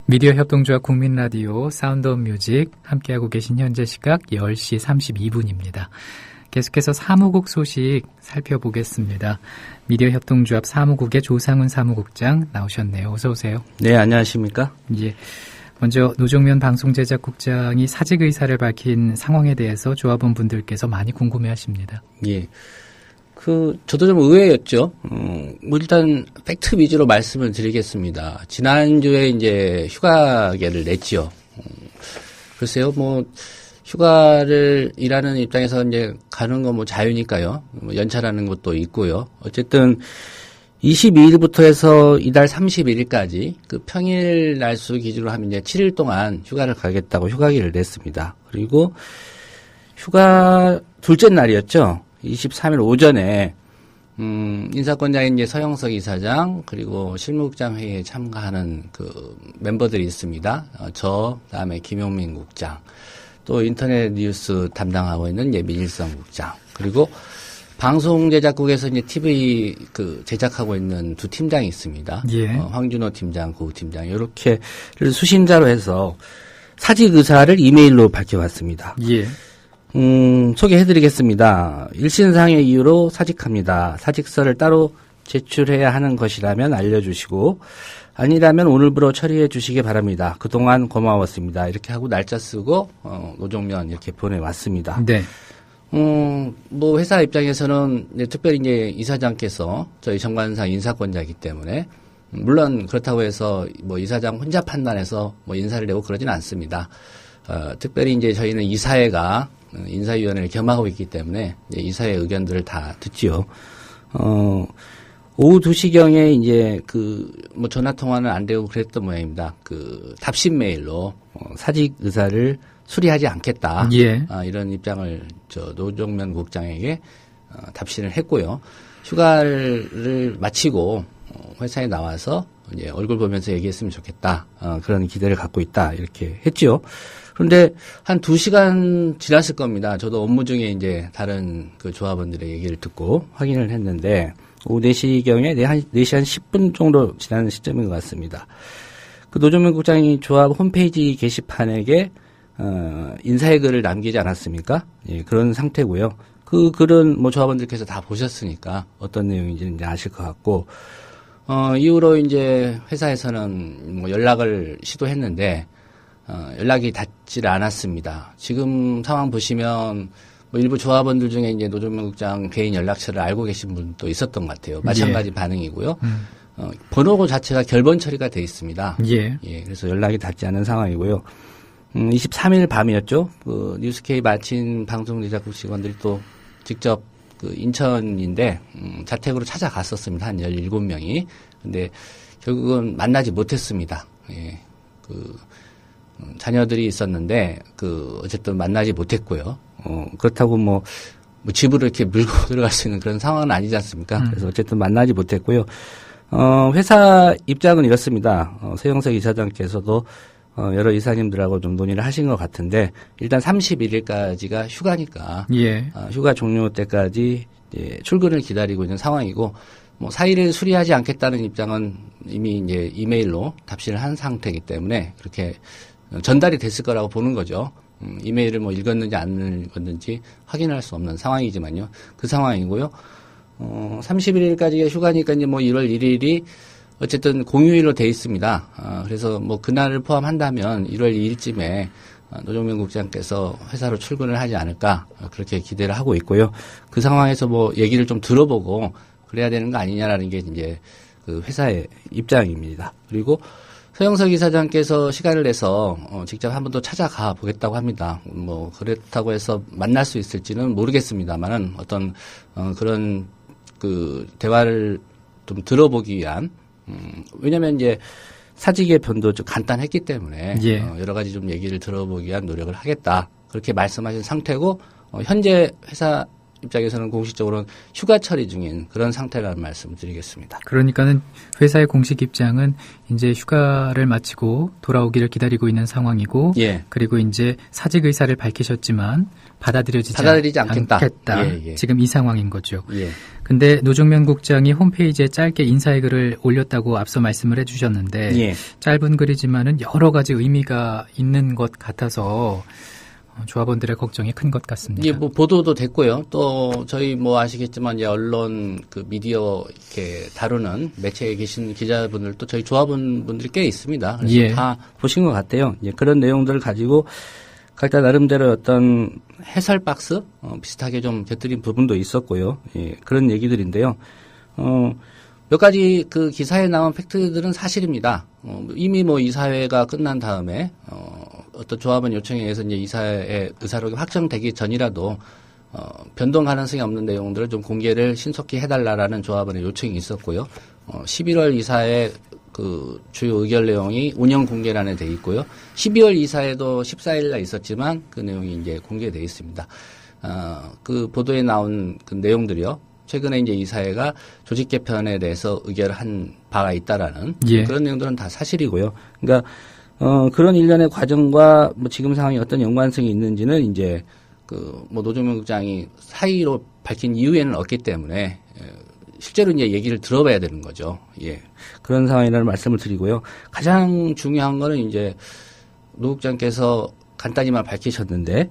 미디어 협동조합 국민라디오 사운드 오브 뮤직 함께하고 계신 현재 시각 10시 32분입니다. 계속해서 사무국 소식 살펴보겠습니다. 미디어 협동조합 사무국의 조상훈 사무국장 나오셨네요. 어서 오세요. 네, 안녕하십니까? 예. 먼저 노종면 방송제작국장이 사직 의사를 밝힌 상황에 대해서 조합원 분들께서 많이 궁금해하십니다. 예. 저도 좀 의외였죠. 뭐 일단 팩트 위주로 말씀을 드리겠습니다. 지난주에 이제 휴가계를 냈죠. 글쎄요, 뭐 휴가를 일하는 입장에서 이제 가는 거 뭐 자유니까요. 뭐 연차라는 것도 있고요. 어쨌든 22일부터 해서 이달 31일까지 그 평일 날수 기준으로 하면 이제 7일 동안 휴가를 가겠다고 휴가기를 냈습니다. 그리고 휴가 둘째 날이었죠. 23일 오전에 인사권자인 이제 서영석 이사장 그리고 실무국장 회의에 참가하는 그 멤버들이 있습니다. 그다음에 김용민 국장, 또 인터넷 뉴스 담당하고 있는 민일성 국장, 그리고 방송 제작국에서 이제 TV 제작하고 있는 두 팀장이 있습니다. 예. 황준호 팀장, 고 팀장 이렇게를 수신자로 해서 사직 의사를 이메일로 밝혀왔습니다. 예. 소개해드리겠습니다. 일신상의 이유로 사직합니다. 사직서를 따로 제출해야 하는 것이라면 알려주시고 아니라면 오늘부로 처리해 주시기 바랍니다. 그동안 고마웠습니다. 이렇게 하고 날짜 쓰고 노종면 이렇게 보내왔습니다. 네. 뭐 회사 입장에서는 특별히 이제 이사장께서 저희 정관상 인사권자이기 때문에 물론 그렇다고 해서 뭐 이사장 혼자 판단해서 뭐 인사를 내고 그러진 않습니다. 특별히 이제 저희는 이사회가 인사위원회를 겸하고 있기 때문에 이제 이사회 의견들을 다 듣지요. 오후 2시경에 이제 뭐 전화 통화는 안 되고 그랬던 모양입니다. 답신 메일로 사직 의사를 수리하지 않겠다. 예. 이런 입장을 노종면 국장에게 답신을 했고요. 휴가를 마치고 회사에 나와서 이제 얼굴 보면서 얘기했으면 좋겠다. 그런 기대를 갖고 있다. 이렇게 했죠. 그런데 한 2시간 지났을 겁니다. 저도 업무 중에 이제 다른 조합원들의 얘기를 듣고 확인을 했는데 오후 4시경에 4시 한 10분 정도 지나는 시점인 것 같습니다. 노종면 국장이 조합 홈페이지 게시판에게 인사의 글을 남기지 않았습니까? 예, 그런 상태고요. 그 글은 뭐 조합원들께서 다 보셨으니까 어떤 내용인지는 이제 아실 것 같고, 이후로 이제 회사에서는 뭐 연락을 시도했는데, 연락이 닿지를 않았습니다. 지금 상황 보시면 뭐 일부 조합원들 중에 이제 노종면 국장 개인 연락처를 알고 계신 분도 있었던 것 같아요. 마찬가지 반응이고요. 번호 자체가 결번 처리가 돼 있습니다. 예. 예, 그래서 연락이 닿지 않은 상황이고요. 23일 밤이었죠. 뉴스케이 마친 방송 제작국 직원들이 또 직접 인천인데 자택으로 찾아갔었습니다. 한 17명이. 근데 결국은 만나지 못했습니다. 예. 자녀들이 있었는데 어쨌든 만나지 못했고요. 그렇다고 뭐 집으로 이렇게 밀고 들어갈 수 있는 그런 상황은 아니지 않습니까? 그래서 어쨌든 만나지 못했고요. 회사 입장은 이렇습니다. 서영석 이사장께서도 여러 이사님들하고 좀 논의를 하신 것 같은데 일단 31일까지가 휴가니까 예. 휴가 종료 때까지 출근을 기다리고 있는 상황이고 뭐 사의를 수리하지 않겠다는 입장은 이미 이제 이메일로 답신을 한 상태이기 때문에 그렇게 전달이 됐을 거라고 보는 거죠. 이메일을 뭐 읽었는지 안 읽었는지 확인할 수 없는 상황이지만요. 그 상황이고요. 31일까지가 휴가니까 이제 뭐 1월 1일이 어쨌든 공휴일로 돼 있습니다. 그래서 뭐 그날을 포함한다면 1월 2일쯤에 노종면 국장께서 회사로 출근을 하지 않을까 그렇게 기대를 하고 있고요. 그 상황에서 뭐 얘기를 좀 들어보고 그래야 되는 거 아니냐라는 게 이제 회사의 입장입니다. 그리고 서영석 이사장께서 시간을 내서 직접 한 번 더 찾아가 보겠다고 합니다. 뭐 그렇다고 해서 만날 수 있을지는 모르겠습니다만은 어떤 그런 대화를 좀 들어보기 위한 왜냐면 이제 사직의 변도 좀 간단했기 때문에 예. 여러 가지 좀 얘기를 들어보기 위한 노력을 하겠다 그렇게 말씀하신 상태고 현재 회사 입장에서는 공식적으로 휴가 처리 중인 그런 상태라는 말씀을 드리겠습니다. 그러니까는 회사의 공식 입장은 이제 휴가를 마치고 돌아오기를 기다리고 있는 상황이고, 예. 그리고 이제 사직 의사를 밝히셨지만 받아들이지 않겠다. 예, 예. 지금 이 상황인 거죠. 예. 근데 노종면 국장이 홈페이지에 짧게 인사의 글을 올렸다고 앞서 말씀을 해주셨는데, 예. 짧은 글이지만은 여러 가지 의미가 있는 것 같아서 조합원들의 걱정이 큰 것 같습니다. 예, 뭐 보도도 됐고요. 또 저희 뭐 아시겠지만 이제 언론 그 미디어 이렇게 다루는 매체에 계신 기자분들도 저희 조합원분들이 꽤 있습니다. 그래서 예. 다 보신 것 같아요. 예, 그런 내용들을 가지고 각자 나름대로 어떤 해설 박스 비슷하게 좀 곁들인 부분도 있었고요. 예, 그런 얘기들인데요. 몇 가지 그 기사에 나온 팩트들은 사실입니다. 이미 뭐 이사회가 끝난 다음에 어떤 조합원 요청에 의해서 이제 이사의 의사록이 확정되기 전이라도 변동 가능성이 없는 내용들을 좀 공개를 신속히 해달라라는 조합원의 요청이 있었고요. 11월 이사의 그 주요 의결 내용이 운영 공개란에 돼 있고요. 12월 이사에도 14일날 있었지만 그 내용이 이제 공개돼 있습니다. 그 보도에 나온 그 내용들이요. 최근에 이제 이사회가 조직 개편에 대해서 의결한 바가 있다라는 예. 그런 내용들은 다 사실이고요. 그러니까 그런 일련의 과정과 뭐 지금 상황이 어떤 연관성이 있는지는 이제 그 뭐 노종면 국장이 사의로 밝힌 이후에는 없기 때문에 실제로 이제 얘기를 들어봐야 되는 거죠. 예. 그런 상황이라는 말씀을 드리고요. 가장 중요한 거는 이제 노 국장께서 간단히만 밝히셨는데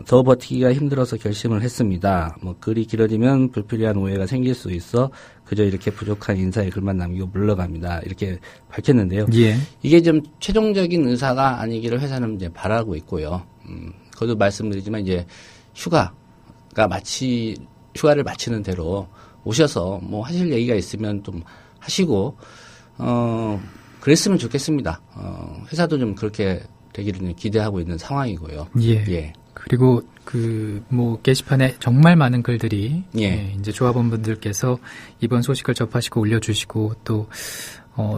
더 버티기가 힘들어서 결심을 했습니다. 뭐 글이 길어지면 불필요한 오해가 생길 수 있어 그저 이렇게 부족한 인사의 글만 남기고 물러갑니다. 이렇게 밝혔는데요. 예. 이게 좀 최종적인 의사가 아니기를 회사는 이제 바라고 있고요. 거듭 말씀드리지만 이제 휴가를 마치는 대로 오셔서 뭐 하실 얘기가 있으면 좀 하시고 그랬으면 좋겠습니다. 회사도 좀 그렇게 되기를 기대하고 있는 상황이고요. 예. 예. 그리고 뭐 게시판에 정말 많은 글들이 예. 이제 조합원분들께서 이번 소식을 접하시고 올려주시고 또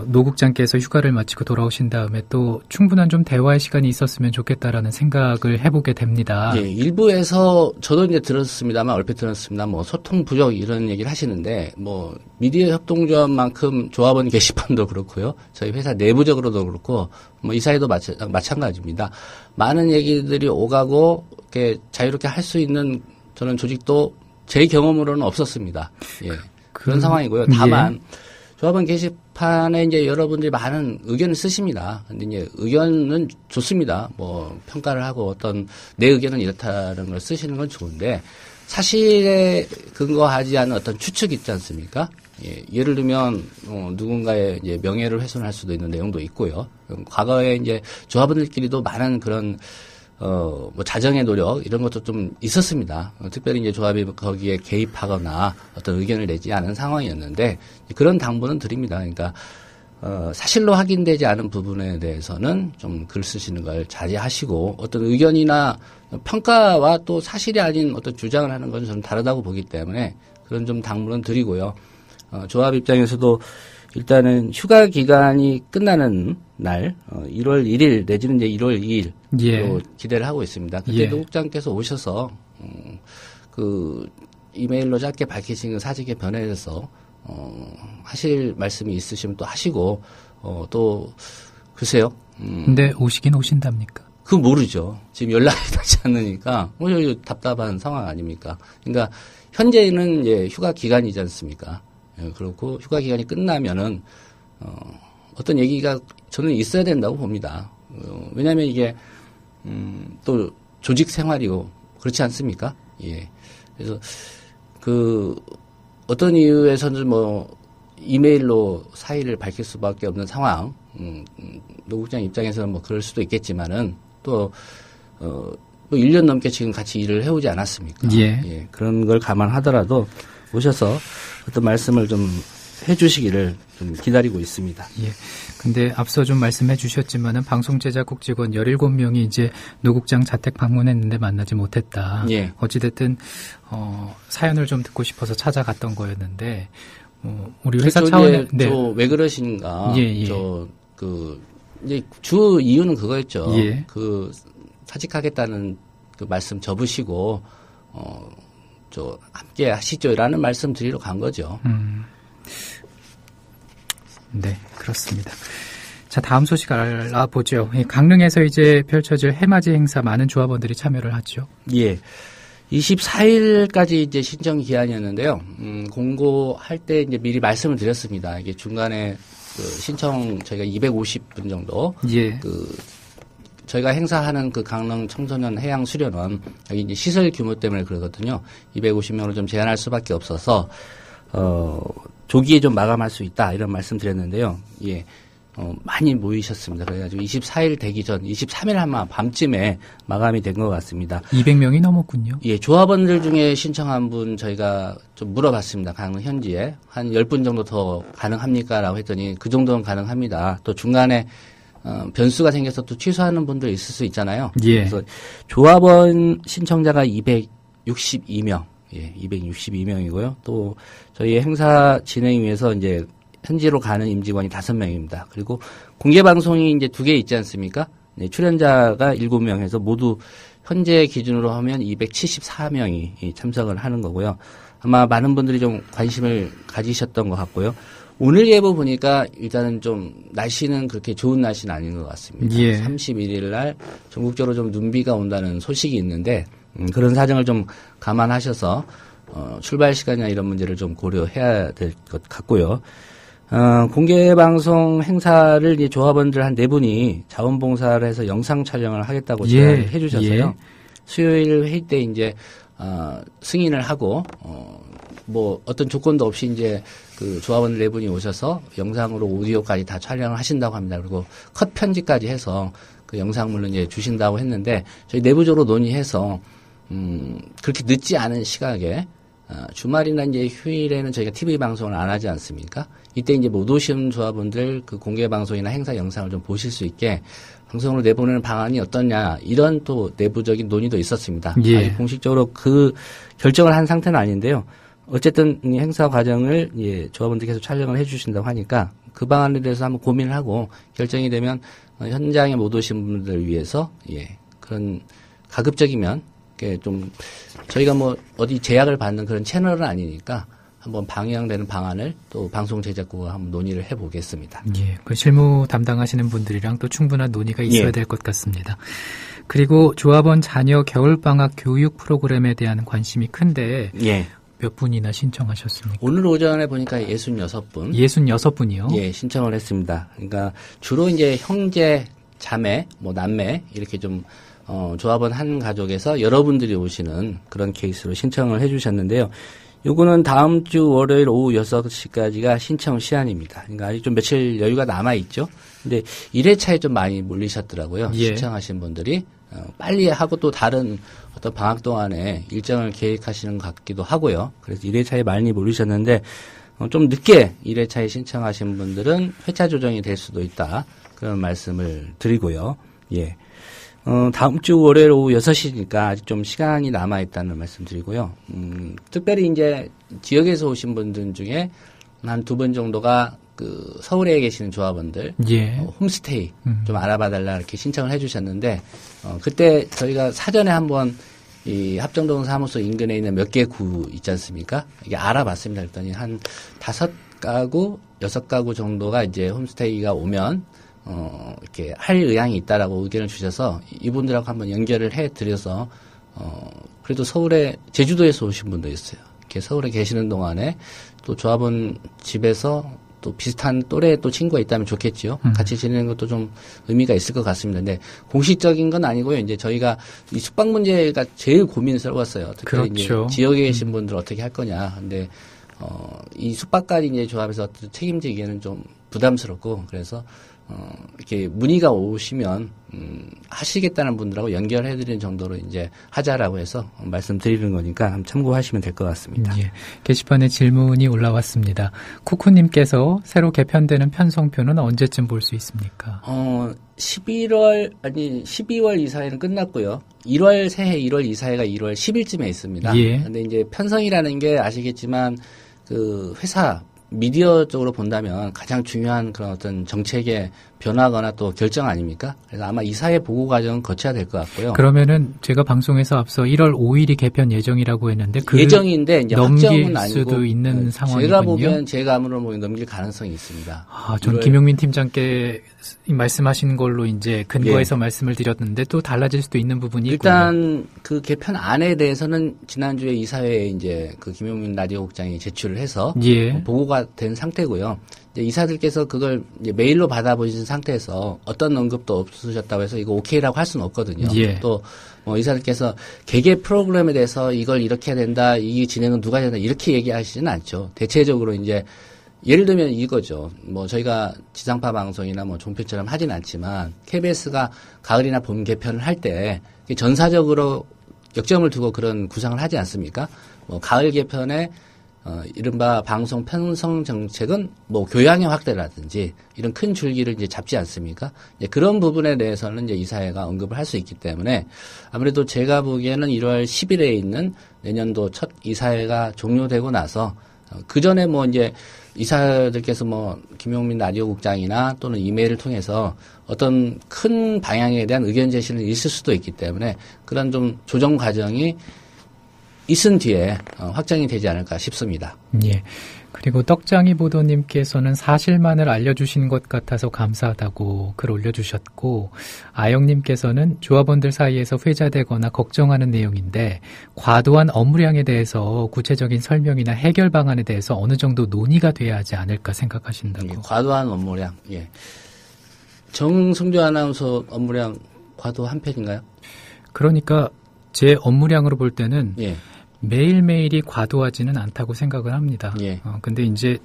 노 국장께서 휴가를 마치고 돌아오신 다음에 또 충분한 좀 대화의 시간이 있었으면 좋겠다라는 생각을 해보게 됩니다. 예, 일부에서 저도 이제 들었습니다만 얼핏 들었습니다. 뭐 소통 부족 이런 얘기를 하시는데 뭐 미디어 협동조합만큼 조합원 게시판도 그렇고요. 저희 회사 내부적으로도 그렇고 뭐 이사회도 마찬가지입니다. 많은 얘기들이 오가고 이렇게 자유롭게 할 수 있는 저는 조직도 제 경험으로는 없었습니다. 예, 그런 상황이고요. 다만 예. 조합원 게시판에 이제 여러분들이 많은 의견을 쓰십니다. 근데 이제 의견은 좋습니다. 뭐 평가를 하고 어떤 내 의견은 이렇다는 걸 쓰시는 건 좋은데 사실에 근거하지 않은 어떤 추측 있지 않습니까? 예, 예를 들면 누군가의 이제 명예를 훼손할 수도 있는 내용도 있고요. 과거에 이제 조합원들끼리도 많은 그런 뭐 자정의 노력 이런 것도 좀 있었습니다. 특별히 이제 조합이 거기에 개입하거나 어떤 의견을 내지 않은 상황이었는데 그런 당부는 드립니다. 그러니까 사실로 확인되지 않은 부분에 대해서는 좀 글 쓰시는 걸 자제하시고 어떤 의견이나 평가와 또 사실이 아닌 어떤 주장을 하는 건 저는 다르다고 보기 때문에 그런 좀 당부는 드리고요. 조합 입장에서도 일단은 휴가 기간이 끝나는 날 1월 1일 내지는 이제 1월 2일 예. 기대를 하고 있습니다. 그때 예. 노 국장께서 오셔서 그 이메일로 짧게 밝히신 그 사직의 변화에 대해서 하실 말씀이 있으시면 또 하시고 또 글쎄요. 근데 오시긴 오신답니까? 그 모르죠. 지금 연락이 닿지 않으니까 답답한 상황 아닙니까? 그러니까 현재는 이제 휴가 기간이지 않습니까? 예, 그렇고 휴가 기간이 끝나면은 어떤 얘기가 저는 있어야 된다고 봅니다. 왜냐하면 이게 또 조직 생활이고 그렇지 않습니까? 예. 그래서 그 어떤 이유에서는 뭐 이메일로 사의를 밝힐 수밖에 없는 상황. 노 국장 입장에서는 뭐 그럴 수도 있겠지만은 또 1년 넘게 지금 같이 일을 해오지 않았습니까? 예. 예. 그런 걸 감안하더라도 오셔서 어떤 말씀을 좀 해주시기를 좀 기다리고 있습니다. 예. 근데 앞서 좀 말씀해 주셨지만은 방송 제작국 직원 17명이 이제 노 국장 자택 방문했는데 만나지 못했다. 예. 어찌됐든, 사연을 좀 듣고 싶어서 찾아갔던 거였는데, 우리 회사 차원에, 네. 왜 그러신가. 예, 예. 이제 주 이유는 그거였죠. 예. 사직하겠다는 그 말씀 접으시고, 함께 하시죠라는 말씀 드리러 간 거죠. 네, 그렇습니다. 자, 다음 소식 알아보죠. 강릉에서 이제 펼쳐질 해맞이 행사 많은 조합원들이 참여를 하죠. 예. 24일까지 이제 신청 기한이었는데요. 공고할 때 이제 미리 말씀을 드렸습니다. 이게 중간에 그 신청 저희가 250분 정도. 예. 저희가 행사하는 그 강릉 청소년 해양 수련원 여기 이제 시설 규모 때문에 그러거든요. 250명으로 좀 제한할 수밖에 없어서 조기에 좀 마감할 수 있다 이런 말씀드렸는데요. 예. 많이 모이셨습니다. 그래가지고 24일 되기 전 23일 아마 밤쯤에 마감이 된 것 같습니다. 200명이 넘었군요. 예, 조합원들 중에 신청한 분 저희가 좀 물어봤습니다. 강릉 현지에 한 10분 정도 더 가능합니까? 라고 했더니 그 정도는 가능합니다. 또 중간에 변수가 생겨서 또 취소하는 분들 있을 수 있잖아요. 예. 그래서 조합원 신청자가 262명, 예, 262명이고요. 또 저희 행사 진행 위해서 이제 현지로 가는 임직원이 5명입니다. 그리고 공개 방송이 이제 2개 있지 않습니까? 네, 출연자가 7명 해서 모두 현재 기준으로 하면 274명이 참석을 하는 거고요. 아마 많은 분들이 좀 관심을 가지셨던 것 같고요. 오늘 예보 보니까 일단은 좀 날씨는 그렇게 좋은 날씨는 아닌 것 같습니다. 예. 31일 날 전국적으로 좀 눈비가 온다는 소식이 있는데 그런 사정을 좀 감안하셔서 출발 시간이나 이런 문제를 좀 고려해야 될 것 같고요. 공개 방송 행사를 이제 조합원들 한 4분이 자원봉사를 해서 영상 촬영을 하겠다고 제안을 해주셔서요. 수요일 회의 때 이제 승인을 하고 뭐 어떤 조건도 없이 이제 그 조합원 4분이 오셔서 영상으로 오디오까지 다 촬영을 하신다고 합니다. 그리고 컷 편집까지 해서 그 영상물로 이제 주신다고 했는데 저희 내부적으로 논의해서 그렇게 늦지 않은 시각에 주말이나 이제 휴일에는 저희가 TV 방송을 안 하지 않습니까? 이때 이제 못 오신 조합원들 그 공개 방송이나 행사 영상을 좀 보실 수 있게 방송으로 내보내는 방안이 어떠냐 이런 또 내부적인 논의도 있었습니다. 예. 아직 공식적으로 그 결정을 한 상태는 아닌데요. 어쨌든 이 행사 과정을 예, 조합원들께서 촬영을 해주신다고 하니까 그 방안에 대해서 한번 고민을 하고 결정이 되면 현장에 못 오신 분들을 위해서 예, 그런 가급적이면 좀 저희가 뭐 어디 제약을 받는 그런 채널은 아니니까 한번 방영되는 방안을 또 방송 제작국과 한번 논의를 해보겠습니다. 예, 그 실무 담당하시는 분들이랑 또 충분한 논의가 있어야 예. 될 것 같습니다. 그리고 조합원 자녀 겨울방학 교육 프로그램에 대한 관심이 큰데 예. 몇 분이나 신청하셨습니까? 오늘 오전에 보니까 66분. 66분이요? 예, 신청을 했습니다. 그러니까 주로 이제 형제, 자매, 뭐 남매 이렇게 좀 조합원 한 가족에서 여러분들이 오시는 그런 케이스로 신청을 해주셨는데요. 요거는 다음 주 월요일 오후 6시까지가 신청 시한입니다. 그러니까 아직 좀 며칠 여유가 남아있죠. 근데 1회차에 좀 많이 몰리셨더라고요. 예. 신청하신 분들이. 빨리 하고 또 다른 어떤 방학 동안에 일정을 계획하시는 것 같기도 하고요. 그래서 1회차에 많이 몰리셨는데 좀 늦게 1회차에 신청하신 분들은 회차 조정이 될 수도 있다. 그런 말씀을 드리고요. 예. 다음 주 월요일 오후 6시니까 아직 좀 시간이 남아있다는 말씀 드리고요. 특별히 이제 지역에서 오신 분들 중에 한 2분 정도가 그 서울에 계시는 조합원들 예. 홈스테이 좀 알아봐달라 이렇게 신청을 해주셨는데 그때 저희가 사전에 한번 이 합정동 사무소 인근에 있는 몇 개 구 있지 않습니까? 이게 알아봤습니다. 그랬더니 한 5가구, 6가구 정도가 이제 홈스테이가 오면 이렇게 할 의향이 있다라고 의견을 주셔서 이분들하고 한번 연결을 해드려서 그래도 서울에 제주도에서 오신 분도 있어요. 이렇게 서울에 계시는 동안에 또 조합원 집에서 또 비슷한 또래 또 친구가 있다면 좋겠지요. 같이 지내는 것도 좀 의미가 있을 것 같습니다. 근데 공식적인 건 아니고요. 이제 저희가 이 숙박 문제가 제일 고민스러웠어요. 특별히 그렇죠. 이제 지역에 계신 분들 어떻게 할 거냐. 근데 이 숙박까지 이제 조합에서 책임지기에는 좀 부담스럽고 그래서 이렇게 문의가 오시면 하시겠다는 분들하고 연결해드리는 정도로 이제 하자라고 해서 말씀드리는 거니까 한번 참고하시면 될 것 같습니다. 예. 게시판에 질문이 올라왔습니다. 쿠쿠님께서 새로 개편되는 편성표는 언제쯤 볼 수 있습니까? 12월 이사회는 끝났고요. 1월 새해 1월 이사회가 1월 10일쯤에 있습니다. 예. 근데 이제 편성이라는 게 아시겠지만 그 회사 미디어 쪽으로 본다면 가장 중요한 그런 어떤 정책의 변하거나 또 결정 아닙니까? 그래서 아마 이사회 보고 과정은 거쳐야 될 것 같고요. 그러면은 제가 방송에서 앞서 1월 5일이 개편 예정이라고 했는데 그 예정인데 이제 확정은 아니고 수도 있는 상황이군요. 제가 보기엔 제 감으로 보면 넘길 가능성이 있습니다. 전 김용민 팀장께 말씀하신 걸로 이제 근거해서 예. 말씀을 드렸는데 또 달라질 수도 있는 부분이 일단 있군요. 그 개편 안에 대해서는 지난주에 이사회에 이제 그 김용민 라디오 국장이 제출을 해서 예. 보고가 된 상태고요. 이제 이사들께서 그걸 이제 메일로 받아보신 상태에서 어떤 언급도 없으셨다고 해서 이거 오케이라고 할 수는 없거든요. 예. 또 이사들께서 개개 프로그램에 대해서 이걸 이렇게 해야 된다, 이 진행은 누가 해야 된다 이렇게 얘기하시지는 않죠. 대체적으로 이제 예를 들면 이거죠. 저희가 지상파 방송이나 종편처럼 하진 않지만 KBS가 가을이나 봄 개편을 할 때 전사적으로 역점을 두고 그런 구상을 하지 않습니까? 가을 개편에 이른바 방송 편성 정책은 교양의 확대라든지 이런 큰 줄기를 이제 잡지 않습니까? 이제 그런 부분에 대해서는 이제 이사회가 언급을 할 수 있기 때문에 아무래도 제가 보기에는 1월 10일에 있는 내년도 첫 이사회가 종료되고 나서 그 전에 이제 이사들께서 김용민 라디오 국장이나 또는 이메일을 통해서 어떤 큰 방향에 대한 의견 제시는 있을 수도 있기 때문에 그런 좀 조정 과정이 있은 뒤에 확정이 되지 않을까 싶습니다. 예. 그리고 떡장이 보도님께서는 사실만을 알려주신 것 같아서 감사하다고 글 올려주셨고, 아영님께서는 조합원들 사이에서 회자되거나 걱정하는 내용인데 과도한 업무량에 대해서 구체적인 설명이나 해결 방안에 대해서 어느 정도 논의가 돼야 하지 않을까 생각하신다고. 예, 과도한 업무량. 예. 정성조 아나운서 업무량 과도한 편인가요? 그러니까 제 업무량으로 볼 때는 예. 매일매일이 과도하지는 않다고 생각을 합니다. 예. 근데 이제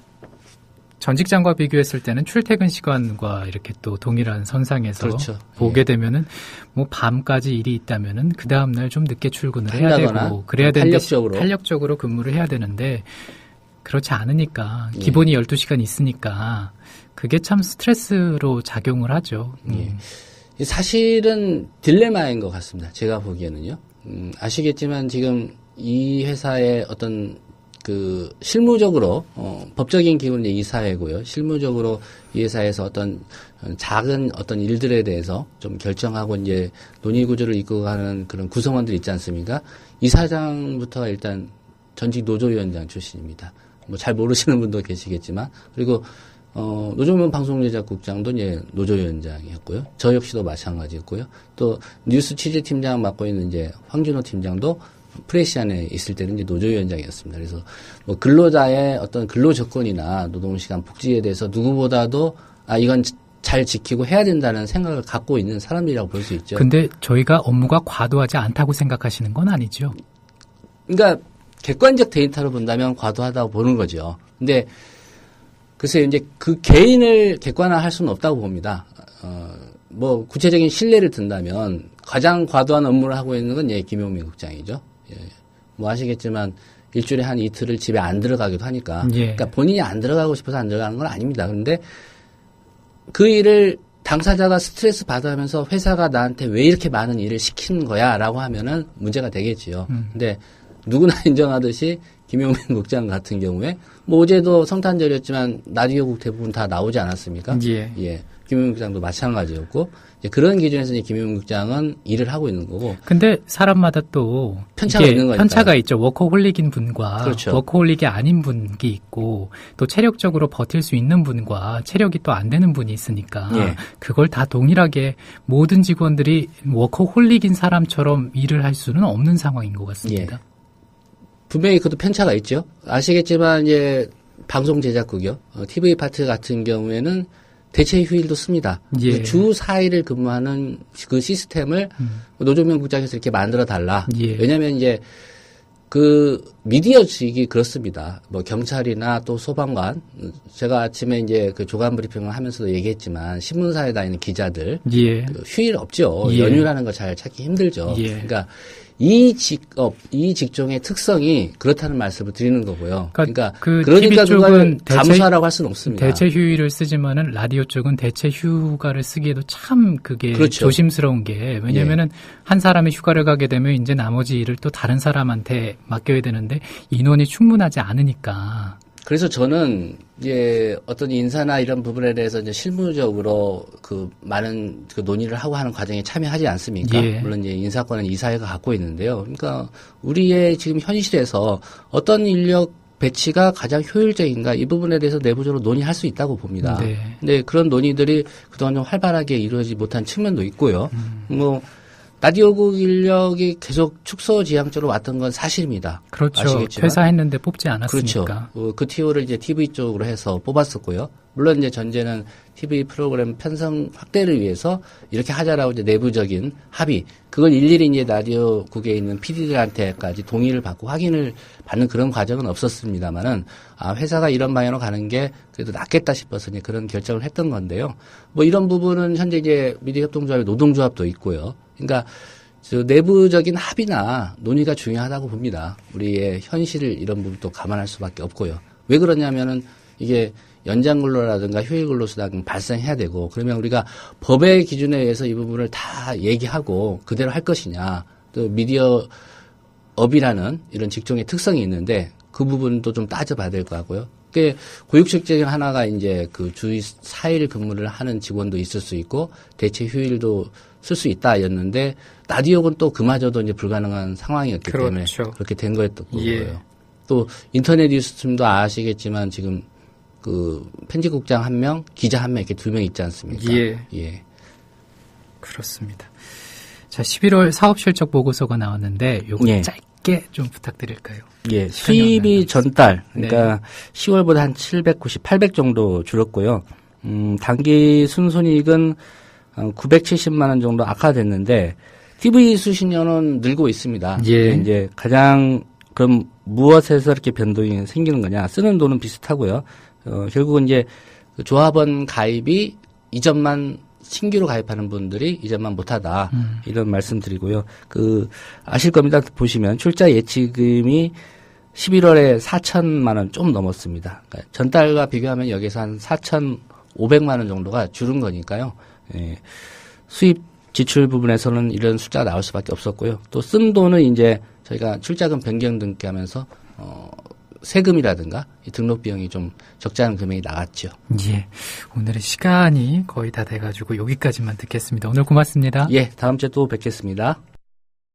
전 직장과 비교했을 때는 출퇴근 시간과 이렇게 또 동일한 선상에서 그렇죠. 보게 예. 되면은 밤까지 일이 있다면은 그 다음 날 좀 늦게 출근을 해야 되고 그래야 되는데 탄력적으로 근무를 해야 되는데 그렇지 않으니까 예. 기본이 12시간 있으니까 그게 참 스트레스로 작용을 하죠. 예. 사실은 딜레마인 것 같습니다. 제가 보기에는요. 아시겠지만 지금 이 회사의 어떤 실무적으로 법적인 기구는 이사회고요. 실무적으로 이 회사에서 어떤 작은 어떤 일들에 대해서 좀 결정하고 이제 논의 구조를 이끌어가는 그런 구성원들이 있지 않습니까? 이사장부터 일단 전직 노조위원장 출신입니다. 잘 모르시는 분도 계시겠지만 그리고 노종면 방송제작국장도 이제 노조위원장이었고요. 저 역시도 마찬가지였고요. 또 뉴스 취재팀장 맡고 있는 이제 황준호 팀장도 프레시안에 있을 때는 이제 노조위원장이었습니다. 그래서 근로자의 어떤 근로 조건이나 노동시간 복지에 대해서 누구보다도 이건 잘 지키고 해야 된다는 생각을 갖고 있는 사람이라고 볼 수 있죠. 근데 저희가 업무가 과도하지 않다고 생각하시는 건 아니죠? 그러니까 객관적 데이터로 본다면 과도하다고 보는 거죠. 근데 글쎄요, 이제 그 개인을 객관화할 수는 없다고 봅니다. 구체적인 신뢰를 든다면 가장 과도한 업무를 하고 있는 건 김용민 국장이죠. 예. 아시겠지만 일주일에 한 이틀을 집에 안 들어가기도 하니까. 예. 그러니까 본인이 안 들어가고 싶어서 안 들어가는 건 아닙니다. 그런데 그 일을 당사자가 스트레스 받으면서 회사가 나한테 왜 이렇게 많은 일을 시키는 거야? 라고 하면은 문제가 되겠지요. 근데 누구나 인정하듯이 김용민 국장 같은 경우에 어제도 성탄절이었지만 라디오국 대부분 다 나오지 않았습니까? 예. 예. 김용민 국장도 마찬가지였고 그런 기준에서 이제 김용민 국장은 일을 하고 있는 거고. 근데 사람마다 또 편차가 있는 거니까. 편차가 있죠. 워커홀릭인 분과 그렇죠. 워커홀릭이 아닌 분이 있고 또 체력적으로 버틸 수 있는 분과 체력이 또 안 되는 분이 있으니까 예. 그걸 다 동일하게 모든 직원들이 워커홀릭인 사람처럼 일을 할 수는 없는 상황인 것 같습니다. 예. 분명히 그것도 편차가 있죠. 아시겠지만 이제 방송 제작국이요. TV 파트 같은 경우에는 대체 휴일도 씁니다. 예. 주 4일을 근무하는 그 시스템을 노조명 국장에서 이렇게 만들어 달라. 예. 왜냐하면 이제 미디어직이 그렇습니다. 경찰이나 또 소방관. 제가 아침에 이제 조간 브리핑을 하면서도 얘기했지만 신문사에 다니는 기자들. 예. 휴일 없죠. 예. 연휴라는 거 잘 찾기 힘들죠. 예. 그러니까 이 직종의 특성이 그렇다는 말씀을 드리는 거고요. 그러니까 TV 그걸 감수하라고 할 수는 없습니다. 대체 휴일을 쓰지만은 라디오 쪽은 대체 휴가를 쓰기에도 참 그게 그렇죠. 조심스러운 게 왜냐면은 한 사람이 휴가를 가게 되면 이제 나머지 일을 또 다른 사람한테 맡겨야 되는데 인원이 충분하지 않으니까. 그래서 저는 이제 어떤 인사나 이런 부분에 대해서 이제 실무적으로 그 많은 그 논의를 하고 하는 과정에 참여하지 않습니까? 예. 물론 이제 인사권은 이사회가 갖고 있는데요. 그러니까 우리의 지금 현실에서 어떤 인력 배치가 가장 효율적인가 이 부분에 대해서 내부적으로 논의할 수 있다고 봅니다. 네. 근데 그런 논의들이 그동안 좀 활발하게 이루어지지 못한 측면도 있고요. 뭐 라디오국 인력이 계속 축소지향적으로 왔던 건 사실입니다. 그렇죠. 아시겠지만. 퇴사했는데 뽑지 않았으니까. 그렇죠. 그 TO를 이제 TV 쪽으로 해서 뽑았었고요. 물론 이제 전제는 TV 프로그램 편성 확대를 위해서 이렇게 하자라고 이제 내부적인 합의, 그걸 일일이 이제 라디오국에 있는 PD들한테까지 동의를 받고 확인을 받는 그런 과정은 없었습니다만은, 회사가 이런 방향으로 가는 게 그래도 낫겠다 싶어서 이제 그런 결정을 했던 건데요. 뭐 이런 부분은 현재 이제 미디어협동조합의 노동조합도 있고요. 그러니까 저 내부적인 합의나 논의가 중요하다고 봅니다. 우리의 현실을 이런 부분도 감안할 수밖에 없고요. 왜 그러냐면은 이게 연장 근로라든가 휴일 근로 수당 발생해야 되고, 그러면 우리가 법의 기준에 의해서 이 부분을 다 얘기하고 그대로 할 것이냐, 또 미디어 업이라는 이런 직종의 특성이 있는데 그 부분도 좀 따져봐야 될 것 같고요. 그 고육식 중 하나가 이제 그 주 4일 근무를 하는 직원도 있을 수 있고 대체 휴일도 쓸 수 있다였는데, 라디오는 또 그마저도 이제 불가능한 상황이었기 그렇죠. 때문에 그렇게 된 거였던 거고요. 예. 또 인터넷 뉴스팀도 아시겠지만 지금 그 편집국장 1명, 기자 1명 이렇게 2명 있지 않습니까? 예. 그렇습니다. 자, 11월 사업 실적 보고서가 나왔는데 요거 예. 짧게 좀 부탁드릴까요? 예, 수입이 전달, 그러니까 네. 10월보다 한 790, 800 정도 줄었고요. 단기 순손익은 970만 원 정도 악화됐는데, TV 수신료는 늘고 있습니다. 예. 이제 가장 그럼 무엇에서 이렇게 변동이 생기는 거냐? 쓰는 돈은 비슷하고요. 결국은 이제 조합원 가입이 이전만 신규로 가입하는 분들이 이전만 못하다 이런 말씀드리고요. 아실 겁니다. 보시면 출자 예치금이 11월에 4천만 원 좀 넘었습니다. 그러니까 전달과 비교하면 여기서 한 4,500만 원 정도가 줄은 거니까요. 예. 수입 지출 부분에서는 이런 숫자가 나올 수밖에 없었고요. 또 쓴 돈은 이제 저희가 출자금 변경 등기하면서 세금이라든가 이 등록 비용이 좀 적지 않은 금액이 나갔죠. 예. 오늘의 시간이 거의 다 돼가지고 여기까지만 듣겠습니다. 오늘 고맙습니다. 예, 다음 주에 또 뵙겠습니다.